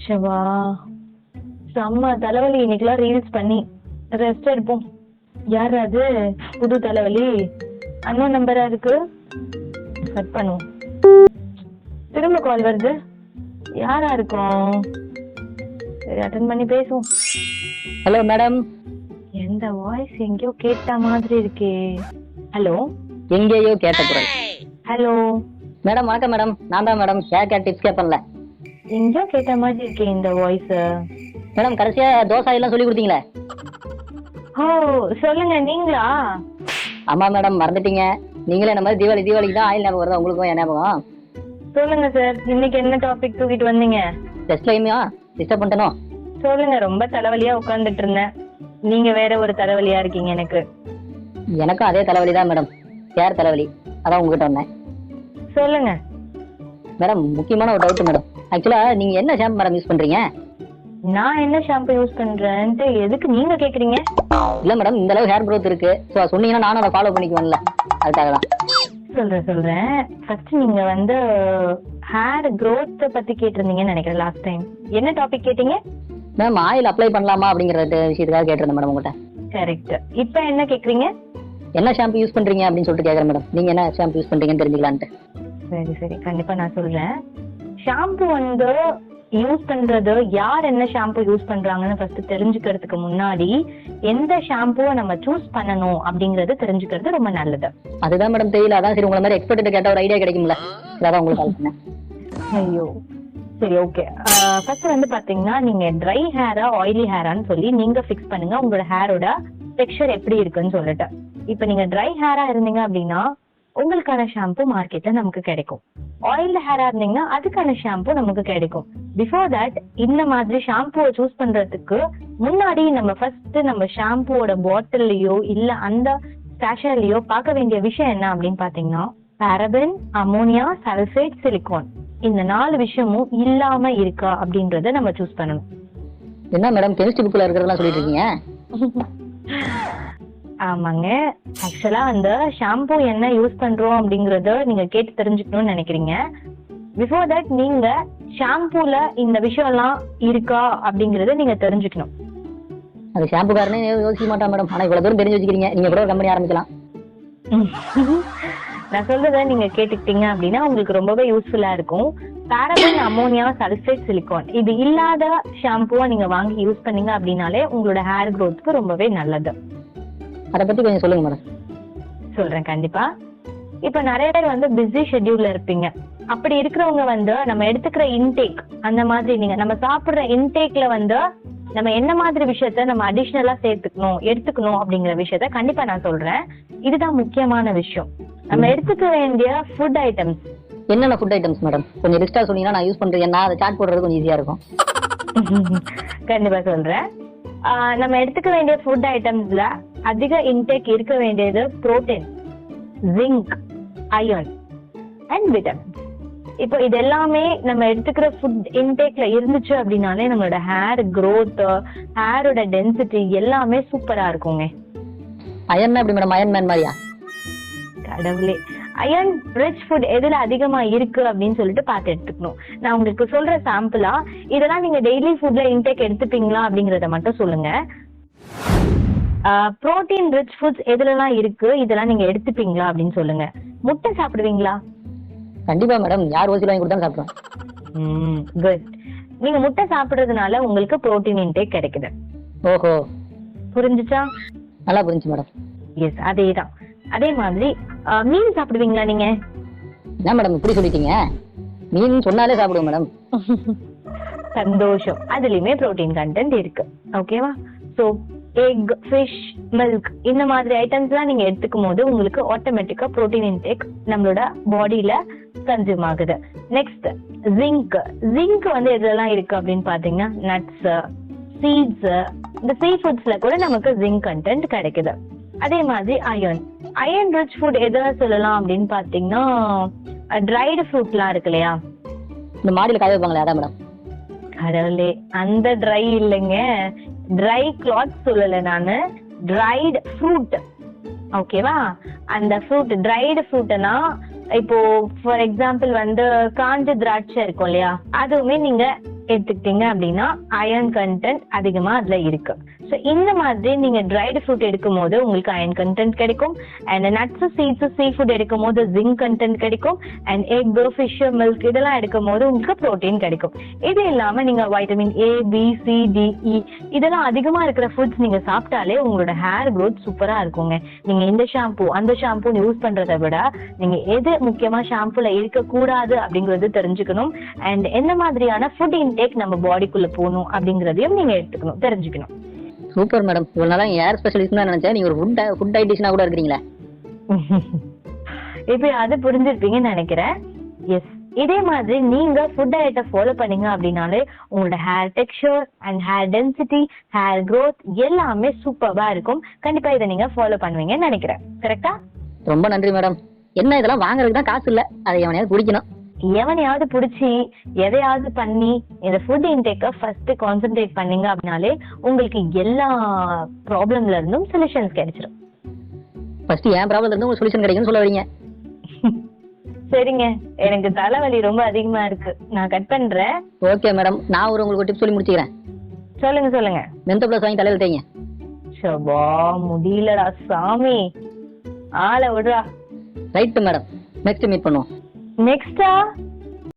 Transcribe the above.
ஷவா செம்ம தலைவலி. இன்னைக்கெல்லாம் ரீல்ஸ் பண்ணி ரெஸ்ட் எடுப்போம். யார் அது? புது தலைவலி அண்ணன் நம்பரா இருக்கு. கட் பண்ணுவோம். திரும்ப கால் வருது. யாரா இருக்கும்? சரி, அட்டன் பண்ணி பேசுவோம். Hello madam. எந்த வாய்ஸ் எங்கேயோ கேட்ட மாதிரி இருக்கே. ஹலோ. எங்கேயோ கேட்ட குரல். ஹலோ மேடம் வணக்கம் மேடம். நான் தான் மேடம் கேட்க டிப்ஸ் கேட்பேன்ல. எங்கேயோ கேட்ட மாதிரி இருக்கே இந்த வாய்ஸ். மேடம் கடைசியா தோசை எல்லாம் சொல்லி கொடுத்தீங்களே. ஓ சொல்லுங்க, நீங்களா? ஆமா மேடம் மறந்துட்டீங்க. நீங்களே இந்த மாதிரி தீபாவளிக்கு தான் ஆயில் ஞாபகம் வருதா உங்களுக்கும் என் ஞாபகம்? சொல்லுங்க சார், இன்னைக்கு என்ன டாபிக் தூக்கிட்டு வந்தீங்க? டெஸ்ட் லைமையா டிஸ்டர்ப் பண்ணிட்டனோ? சொல்லுங்க, ரொம்ப தலைவலியா உட்கார்ந்துட்டு இருந்தேன். நீங்க வேற ஒரு தலைவலியா இருக்கீங்க எனக்கு. எனக்கும் அதே தலைவலி தான் மேடம், கேர் தலைவலி. அதான் உங்ககிட்ட வந்தேன். சொல்லுங்க மேடம் முக்கியமான ஒரு டவுட் மேடம். ஆக்சுவலா நீங்க என்ன ஷாம்பு மேடம் யூஸ் பண்றீங்க? நான் என்ன ஷாம்பு யூஸ் பண்றேன்ட்டு எதுக்கு நீங்க கேக்குறீங்க? இல்ல மேடம், இந்த அளவு ஹேர் க்ரோத் இருக்கு. ஸோ சொன்னீங்கன்னா நானும் அதை ஃபாலோ பண்ணிக்குவேன்ல, அதுக்காக தான். சொல்றேன். ஃபர்ஸ்ட் நீங்க வந்து ஹேர் growth பத்தி கேட்டிருந்தீங்கன்னு நினைக்கிறேன் லாஸ்ட் டைம். என்ன டாபிக் கேட்டீங்க? மேம் ஆயில் அப்ளை பண்ணலாமா அப்படிங்கிற விஷயத்துக்காக கேட்டிருந்தேன் மேடம் உங்கள்கிட்ட. கரெக்ட். இப்போ என்ன கேக்குறீங்க? என்ன ஷாம்பு யூஸ் பண்றீங்க அப்படின்னு சொல்லிட்டு கேட்குறேன் மேடம். நீங்க என்ன ஷாம்பு யூஸ் பண்றீங்கன்னு தெரிஞ்சுக்கலான்ட்டு. சரி, கண்டிப்பா நான் சொல்றேன். ஷாம்பு வந்து யூஸ் பண்றது, யார் என்ன ஷாம்பு யூஸ் பண்றாங்கன்னு ஃபர்ஸ்ட் தெரிஞ்சுக்கிறதுக்கு முன்னாடி எந்த ஷாம்புவை நம்ம சூஸ் பண்ணணும் அப்படிங்கறது தெரிஞ்சுக்கிறது ரொம்ப நல்லது. அதுதான் மேடம் தெரியல. அதான் சரி உங்களை மாதிரி எக்ஸ்பர்ட் கேட்ட ஒரு ஐடியா கிடைக்கும்ல, அதான் உங்களுக்கு கால் பண்ணேன். ஐயோ சரி, ஓகே. ஃபர்ஸ்ட் வந்து பாத்தீங்கன்னா நீங்க ட்ரை ஹேரா ஆயிலி ஹேரான்னு சொல்லி நீங்க ஃபிக்ஸ் பண்ணுங்க உங்களோட ஹேரோட டெக்ஸ்சர் எப்படி இருக்குன்னு சொல்லிட்டு. இப்ப நீங்க ட்ரை ஹேரா இருந்தீங்க அப்படின்னா உங்களுக்கான ஷாம்பு மார்க்கெட்ல நமக்கு கிடைக்கும். ஆயில் ஹேரா இருந்தீங்கன்னா அதுக்கான ஷாம்பு நமக்கு கிடைக்கும். பிஃபோர் தட் இந்த மாதிரி ஷாம்புவை சூஸ் பண்றதுக்கு முன்னாடி நம்ம ஃபர்ஸ்ட் நம்ம ஷாம்புவோட பாட்டில்லயோ இல்ல அந்த ஸ்டாஷர்லயோ பார்க்க வேண்டிய விஷயம் என்ன அப்படின்னு பாத்தீங்கன்னா பாரபன், அமோனியா, சல்ஃபேட், சிலிகான், இந்த 4 விஷயமும் இல்லாம இருக்கா அப்படின்றத நம்ம சூஸ் பண்ணணும். என்ன மேடம் கெமிஸ்ட்ரி புக்ல இருக்கிறதெல்லாம் சொல்லிட்டு இருக்கீங்க? ஆமாங்க. ஆக்சுவலா அந்த ஷாம்பு என்ன யூஸ் பண்றோம் அப்படிங்கறத நீங்க கேட்டு தெரிஞ்சுக்கணும்னு நினைக்கிறீங்க. பிஃபோர் தட் நீங்க ஷாம்புல இந்த விஷயம் எல்லாம் இருக்கா அப்படிங்கறத நீங்க தெரிஞ்சுக்கணும். அது ஷாம்புக்காரனே யோசிக்க மாட்டான் மேடம். ஆனா இவ்வளவு தூரம் தெரிஞ்சு வச்சுக்கிறீங்க. நீங்க கூட ஒரு கம்பெனி ஆரம்பிக்கலாம். நான் சொல்றத நீங்க கேட்டுக்கிட்டீங்க அப்படின்னா உங்களுக்கு ரொம்பவே யூஸ்ஃபுல்லா இருக்கும். பாரபன், அமோனியா, சல்ஃபேட், சிலிகான் இது இல்லாத ஷாம்புவா நீங்க வாங்கி யூஸ் பண்ணீங்க அப்படின்னாலே உங்களோட ஹேர் க்ரோத்துக்கு ரொம்பவே நல்லது. அதை பத்தி கொஞ்சம் சொல்லுங்க மேடம். சொல்றேன் கண்டிப்பா. இப்ப நிறைய பேர் வந்து பிஸி ஷெட்யூல்ல இருப்பீங்க. அப்படி இருக்கிறவங்க வந்து நம்ம எடுத்துக்கிற இன்டேக், அந்த மாதிரி நீங்க நம்ம சாப்பிடுற இன்டேக்ல வந்து நம்ம என்ன மாதிரி விஷயத்த நம்ம அடிஷனலா எடுத்துக்கணும் அப்படிங்கிற விஷயத்த கண்டிப்பா நான் சொல்றேன். இதுதான் முக்கியமான விஷயம். நம்ம எடுத்துக்க வேண்டிய ஃபுட் ஐட்டம்ஸ். என்னென்ன ஃபுட் ஐட்டம்ஸ் மேடம்? கொஞ்சம் லிஸ்டா சொன்னீங்கன்னா நான் யூஸ் பண்றேன். நான் அதை சார்ட் போடுறது கொஞ்சம் ஈஸியா இருக்கும். கண்டிப்பா சொல்றேன். நம்ம எடுத்துக்க வேண்டிய ஃபுட் ஐட்டம்ஸ்ல அதிக இன்டேக் இருக்க வேண்டியது protein, zinc, iron and vitamin. இப்போ இது எல்லாமே நம்ம எடுத்துக்கிற ஃபுட் இன்டேக்ல இருந்துச்சு அப்படின்னாலே நம்மளோட ஹேர் growth, ஹேரோட டென்சிட்டி எல்லாமே சூப்பரா இருக்குங்க. அயர்னா எப்படி மேடம்? அயர்ன் மேன் மாதிரியா? கடவுளே, அயர்ன் ரிச் ஃபுட் எதுல அதிகமா இருக்கு அப்படின்னு சொல்லிட்டு பார்த்து எடுத்துக்கணும். நான் உங்களுக்கு சொல்ற சாம்பிளா இதெல்லாம் நீங்க டெய்லி ஃபுட்ல இன்டேக் எடுத்துப்பீங்களா அப்படிங்கறத மட்டும் சொல்லுங்க. புரோட்டீன் ரிச் ஃபுட்ஸ் எதுலலாம் இருக்கு, இதெல்லாம் நீங்க எடுத்துப்பீங்களா அப்படின்னு சொல்லுங்க. முட்டை சாப்பிடுவீங்களா? கண்டிப்பா மேடம், யார் ஓசி வாங்கி கொடுத்தாலும் சாப்பிடுவேன். குட். நீங்க முட்டை சாப்பிடுறதுனால உங்களுக்கு புரோட்டீன் இன்டேக் கிடைக்குது. ஓஹோ, புரிஞ்சுச்சா? நல்லா புரிஞ்சு மேடம். எஸ், அதேதான். அதே மாதிரி மீன் சாப்பிடுவீங்களா நீங்க? என்ன மேடம் இப்படி சொல்லிட்டீங்க? மீன் சொன்னாலே சாப்பிடுவோம் மேடம். சந்தோஷம். அதுலயுமே புரோட்டீன் கண்டென்ட் இருக்கு. ஓகேவா? சோ எக், ஃபிஷ், மில்க் இந்த மாதிரி ஐட்டம்ஸ் எல்லாம் நீங்க எடுத்துக்கும் போது உங்களுக்கு ஆட்டோமேட்டிக்கா புரோட்டீன் இன்டேக் நம்மளோட பாடியில கன்சியூம் ஆகுது. நெக்ஸ்ட் ஜிங்க் வந்து எதுலாம் இருக்கு அப்படின்னு பாத்தீங்கன்னா நட்ஸ், சீட்ஸ், இந்த சீ ஃபுட்ஸ்ல கூட நமக்கு ஜிங்க் கண்டென்ட் கிடைக்குது. அதே மாதிரி அயர்ன் ரிச் ஃபுட் எதை சொல்லலாம் அப்படின்னு பாத்தீங்கன்னா ட்ரைடு ஃப்ரூட்லாம் இருக்கு இல்லையா, இந்த மாடியில காய வைப்பாங்களே அதான் மேடம். கடவுளே, அந்த ட்ரை இல்லைங்க, ட்ரை கிளாத் சொல்லல நானு, ட்ரைடு ஃப்ரூட். ஓகேவா? அந்த ஃப்ரூட் ட்ரைடு ஃப்ரூட்னா இப்போ ஃபார் எக்ஸாம்பிள் வந்து காஞ்ச திராட்சை இருக்கும் இல்லையா, அதுவுமே நீங்க எடுத்துக்கிட்டீங்க அப்படின்னா அயர்ன் கண்டென்ட் அதிகமா அதுல இருக்கு. ஸோ இந்த மாதிரி நீங்க ட்ரைடு ஃப்ரூட் எடுக்கும் போது உங்களுக்கு அயர்ன் கண்டென்ட் கிடைக்கும். And nuts, seeds, sea food எடுக்கும் போது ஜிங்க் கண்டென்ட் கிடைக்கும். அண்ட் எக், ஃபிஷ், மில்க் இதெல்லாம் எடுக்கும் போது உங்களுக்கு புரோட்டீன் கிடைக்கும். இது இல்லாம நீங்க vitamin A, B, C, D, E இதெல்லாம் அதிகமா இருக்கிற ஃபுட்ஸ் நீங்க சாப்பிட்டாலே உங்களோட ஹேர் க்ரோத் சூப்பரா இருக்குங்க. நீங்க இந்த ஷாம்பு அந்த ஷாம்பு யூஸ் பண்றதை விட நீங்க எது முக்கியமா ஷாம்புல இருக்க கூடாது அப்படிங்கறது தெரிஞ்சுக்கணும். அண்ட் என்ன மாதிரியான ஃபுட் இன்டேக் நம்ம பாடிக்குள்ள போகணும் அப்படிங்கறதையும் நீங்க எடுத்துக்கணும், தெரிஞ்சுக்கணும். Super madam. இவ்வளவு நாளா ஏர் ஸ்பெஷலிஸ்ட் தான் நினைச்சேன். நீங்க ஒரு ஃபுட் டயட்டிஷியனா கூட இருக்கீங்களா? இப்ப அது புரிஞ்சிருப்பீங்கன்னு நினைக்கிறேன். எஸ், இதே மாதிரி நீங்க ஃபுட் டயட்டை ஃபாலோ பண்ணீங்க அப்படின்னாலே உங்களோட hair texture and hair density, hair growth எல்லாமே சூப்பரா இருக்கும். கண்டிப்பா இதை நீங்க ஃபாலோ பண்ணுவீங்கன்னு நினைக்கிறேன். கரெக்டா? ரொம்ப நன்றி மேடம். என்ன இதெல்லாம் வாங்குறதுக்கு தான் காசு இல்ல, அதை எவனையாவது குடிக்கணும். எவனையாவது புடிச்சு எதையாவது பண்ணி இந்த ஃபுட் இன்டேக்க ஃபர்ஸ்ட் கான்சென்ட்ரேட் பண்ணீங்க அப்படின்னாலே உங்களுக்கு எல்லா ப்ராப்ளம்ல இருந்தும் சொல்யூஷன்ஸ் கிடைச்சிடும். ஃபர்ஸ்ட் என் ப்ராப்ளம்ல இருந்து உங்களுக்கு சொல்யூஷன் கிடைக்கும்னு சொல்ல வரீங்க? சரிங்க, எனக்கு தலைவலி ரொம்ப அதிகமா இருக்கு, நான் கட் பண்றேன். ஓகே மேடம், நான் உங்களுக்கு டிப் சொல்லி முடிச்சுக்கிறேன். சொல்லுங்க. மென்த பிளஸ் வாங்கி தலையில தேய்ங்க. சபா, முடியலடா சாமி, ஆளை விடுறா. ரைட் மேடம், நெக்ஸ்ட் மீட் பண்ணுவோம். நெக்ஸ்டா?